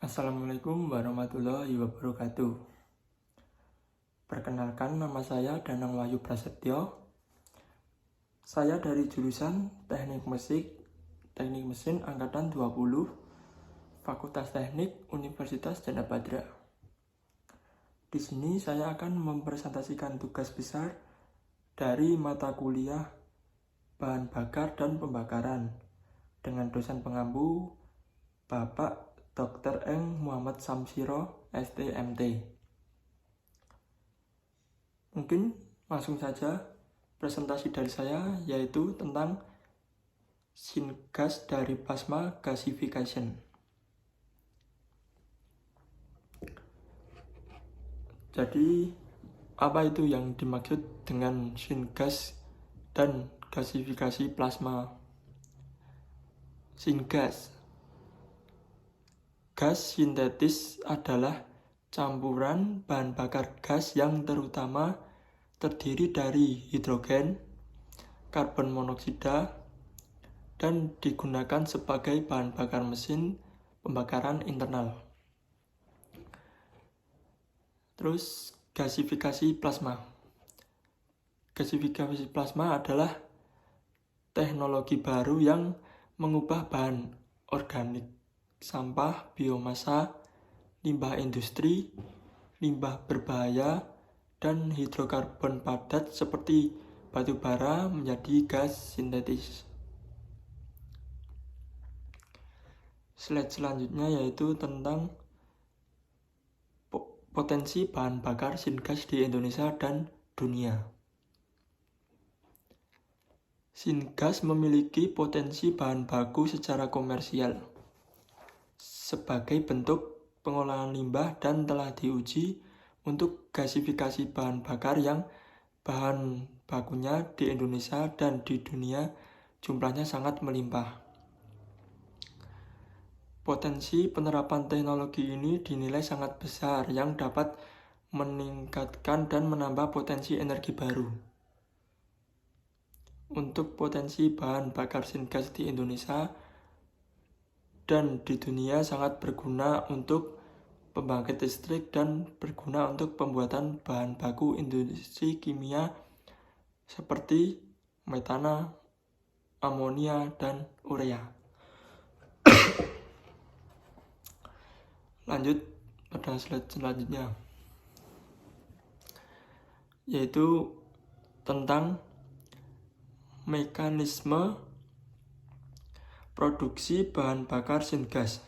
Assalamualaikum warahmatullahi wabarakatuh. Perkenalkan, nama saya Danang Wahyu Prasetyo. Saya dari jurusan Teknik Mesin Angkatan 20, Fakultas Teknik Universitas Chandra Badra. Di sini saya akan mempresentasikan tugas besar dari mata kuliah bahan bakar dan pembakaran dengan dosen pengampu Bapak Dr. Eng Muhammad Samsiro, STMT. Mungkin langsung saja presentasi dari saya, yaitu tentang syngas dari plasma gasification. Jadi, apa itu yang dimaksud dengan syngas dan gasifikasi plasma? Syngas, gas sintetis, adalah campuran bahan bakar gas yang terutama terdiri dari hidrogen, karbon monoksida, dan digunakan sebagai bahan bakar mesin pembakaran internal. Terus, gasifikasi plasma. Gasifikasi plasma adalah teknologi baru yang mengubah bahan organik, sampah, biomasa, limbah industri, limbah berbahaya, dan hidrokarbon padat seperti batu bara menjadi gas sintetis. Slide selanjutnya yaitu tentang potensi bahan bakar syngas di Indonesia dan dunia. Syngas memiliki potensi bahan baku secara komersial sebagai bentuk pengolahan limbah dan telah diuji untuk gasifikasi bahan bakar yang bahan bakunya di Indonesia dan di dunia jumlahnya sangat melimpah. Potensi penerapan teknologi ini dinilai sangat besar yang dapat meningkatkan dan menambah potensi energi baru. Untuk potensi bahan bakar syngas di Indonesia dan di dunia sangat berguna untuk pembangkit listrik dan berguna untuk pembuatan bahan baku industri kimia seperti metana, amonia, dan urea. Lanjut pada slide selanjutnya, yaitu tentang mekanisme produksi bahan bakar syngas.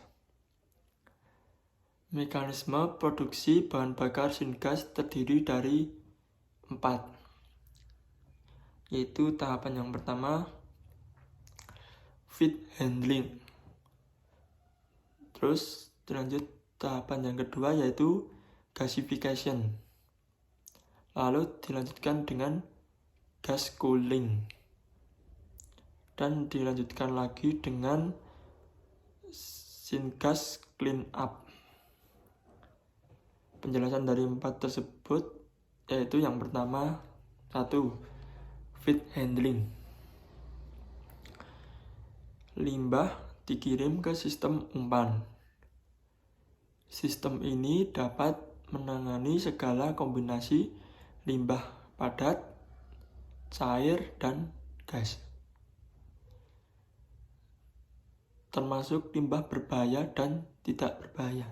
Mekanisme produksi bahan bakar syngas terdiri dari 4, yaitu tahapan yang pertama, feed handling. Terus dilanjut tahapan yang kedua yaitu gasification. Lalu dilanjutkan dengan gas cooling. Dan dilanjutkan lagi dengan syngas clean up. Penjelasan dari 4 tersebut yaitu yang pertama, 1. Feed handling. Limbah dikirim ke sistem umpan. Sistem ini dapat menangani segala kombinasi limbah padat, cair, dan gas, termasuk limbah berbahaya dan tidak berbahaya.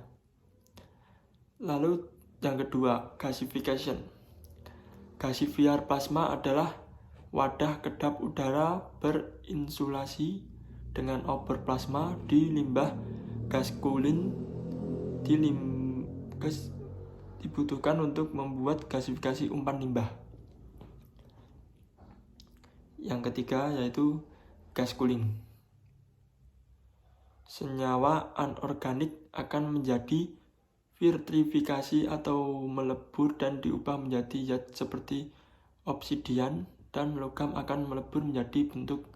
Lalu yang kedua, gasification. Gasifier plasma adalah wadah kedap udara berinsulasi dengan obor plasma di limbah. Gas cooling dibutuhkan untuk membuat gasifikasi umpan limbah. Yang ketiga yaitu gas cooling. Senyawa anorganik akan menjadi vitrifikasi atau melebur dan diubah menjadi zat seperti obsidian, dan logam akan melebur menjadi bentuk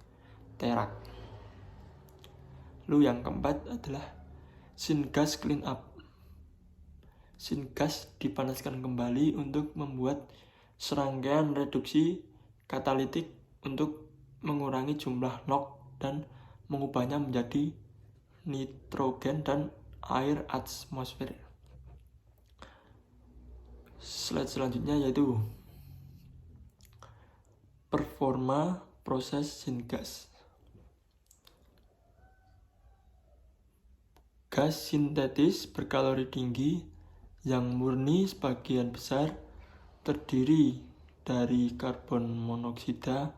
terak. Lalu yang keempat adalah syngas clean up. Syngas dipanaskan kembali untuk membuat serangkaian reduksi katalitik untuk mengurangi jumlah NOx dan mengubahnya menjadi nitrogen dan air atmosfer. Slide selanjutnya yaitu performa proses syngas. Gas sintetis berkalori tinggi yang murni sebagian besar terdiri dari karbon monoksida,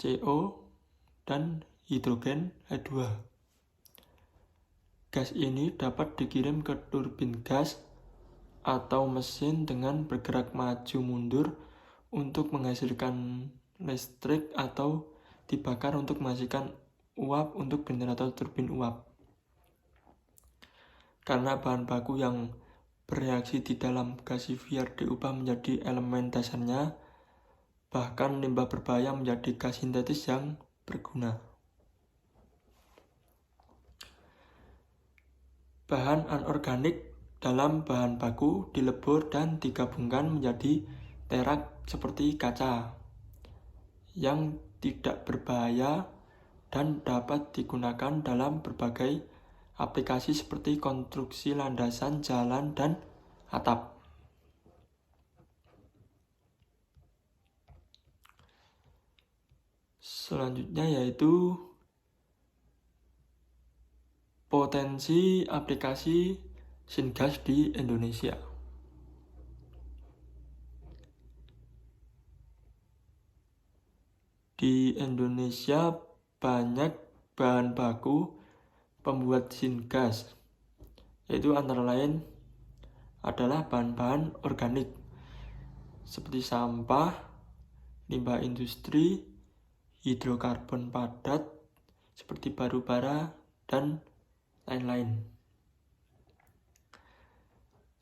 CO, dan hidrogen H2. Gas ini dapat dikirim ke turbin gas atau mesin dengan bergerak maju mundur untuk menghasilkan listrik atau dibakar untuk menghasilkan uap untuk generator turbin uap. Karena bahan baku yang bereaksi di dalam gasifier diubah menjadi elemen dasarnya, bahkan limbah berbahaya menjadi gas sintetis yang berguna. Bahan anorganik dalam bahan baku dilebur dan digabungkan menjadi terak seperti kaca yang tidak berbahaya dan dapat digunakan dalam berbagai aplikasi seperti konstruksi landasan jalan dan atap. Selanjutnya yaitu potensi aplikasi syngas di Indonesia. Di Indonesia banyak bahan baku pembuat syngas, yaitu antara lain adalah bahan-bahan organik seperti sampah, limbah industri, hidrokarbon padat seperti batu bara, dan lain-lain.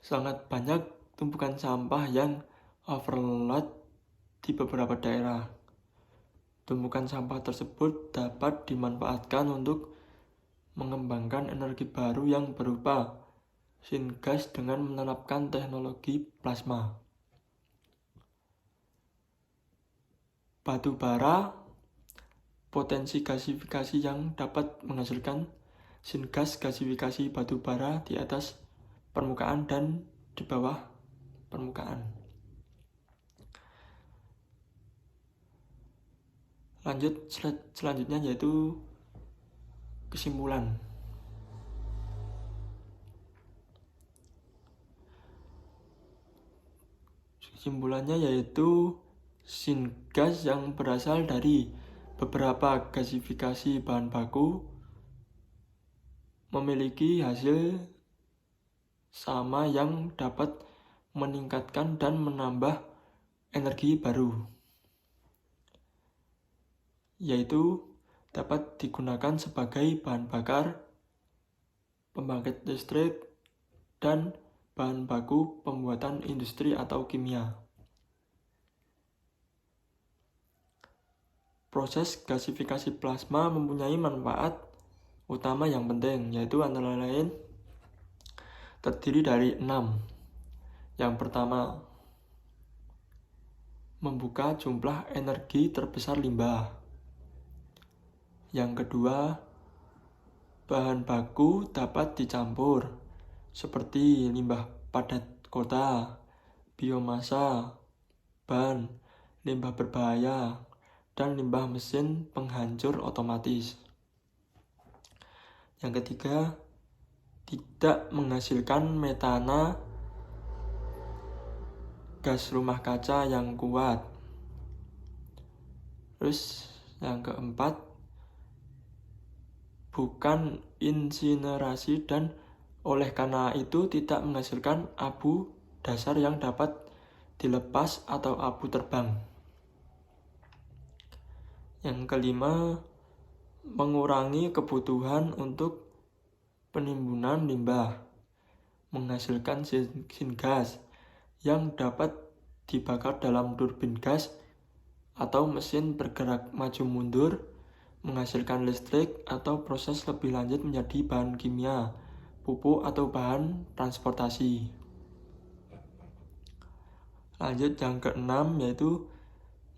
Sangat banyak tumpukan sampah yang overload di beberapa daerah. Tumpukan sampah tersebut dapat dimanfaatkan untuk mengembangkan energi baru yang berupa syngas dengan menerapkan teknologi plasma. Batu bara, potensi gasifikasi yang dapat menghasilkan syngas gasifikasi batu bara di atas permukaan dan di bawah permukaan. Lanjut slide selanjutnya yaitu kesimpulan. Kesimpulannya yaitu syngas yang berasal dari beberapa gasifikasi bahan baku memiliki hasil sama yang dapat meningkatkan dan menambah energi baru, yaitu dapat digunakan sebagai bahan bakar, pembangkit listrik, dan bahan baku pembuatan industri atau kimia. Proses gasifikasi plasma mempunyai manfaat utama yang penting, yaitu antara lain terdiri dari 6. Yang pertama, membuka jumlah energi terbesar limbah. Yang kedua, bahan baku dapat dicampur seperti limbah padat kota, biomasa, ban, limbah berbahaya, dan limbah mesin penghancur otomatis. Yang ketiga, tidak menghasilkan metana, gas rumah kaca yang kuat. Terus yang keempat, bukan insinerasi dan oleh karena itu tidak menghasilkan abu dasar yang dapat dilepas atau abu terbang. Yang kelima, mengurangi kebutuhan untuk penimbunan limbah, menghasilkan syngas yang dapat dibakar dalam turbin gas atau mesin bergerak maju mundur, menghasilkan listrik atau proses lebih lanjut menjadi bahan kimia, pupuk atau bahan transportasi. Lanjut yang keenam yaitu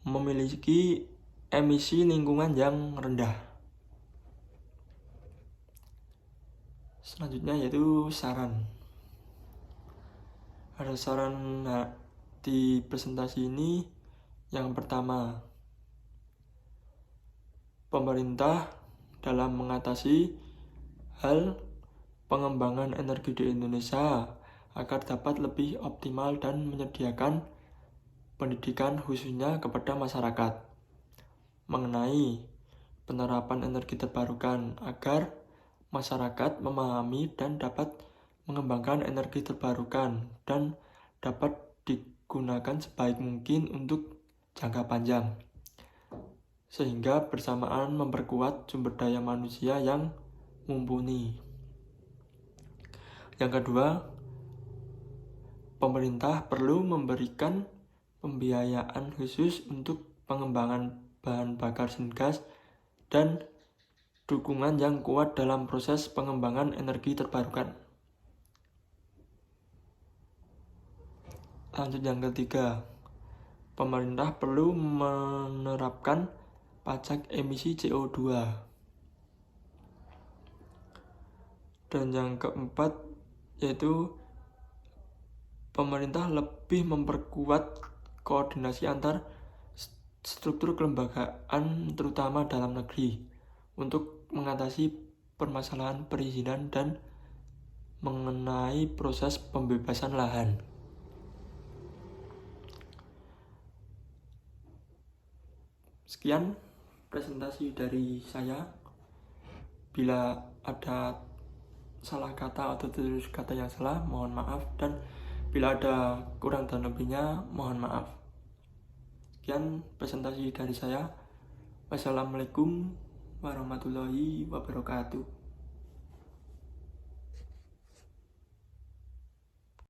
memiliki emisi lingkungan yang rendah. Selanjutnya yaitu saran. Ada saran di presentasi ini. Yang pertama, pemerintah dalam mengatasi hal pengembangan energi di Indonesia agar dapat lebih optimal dan menyediakan pendidikan khususnya kepada masyarakat mengenai penerapan energi terbarukan agar masyarakat memahami dan dapat mengembangkan energi terbarukan dan dapat digunakan sebaik mungkin untuk jangka panjang, sehingga bersamaan memperkuat sumber daya manusia yang mumpuni. Yang kedua, pemerintah perlu memberikan pembiayaan khusus untuk pengembangan bahan bakar syngas dan dukungan yang kuat dalam proses pengembangan energi terbarukan. Lanjut yang ketiga, pemerintah perlu menerapkan pajak emisi CO2. Dan yang keempat yaitu pemerintah lebih memperkuat koordinasi antar struktur kelembagaan terutama dalam negeri untuk mengatasi permasalahan perizinan dan mengenai proses pembebasan lahan. Sekian presentasi dari saya. Bila ada salah kata atau tutur kata yang salah, mohon maaf, dan bila ada kurang dan lebihnya, mohon maaf. Sekian presentasi dari saya. Wassalamualaikum warahmatullahi wabarakatuh.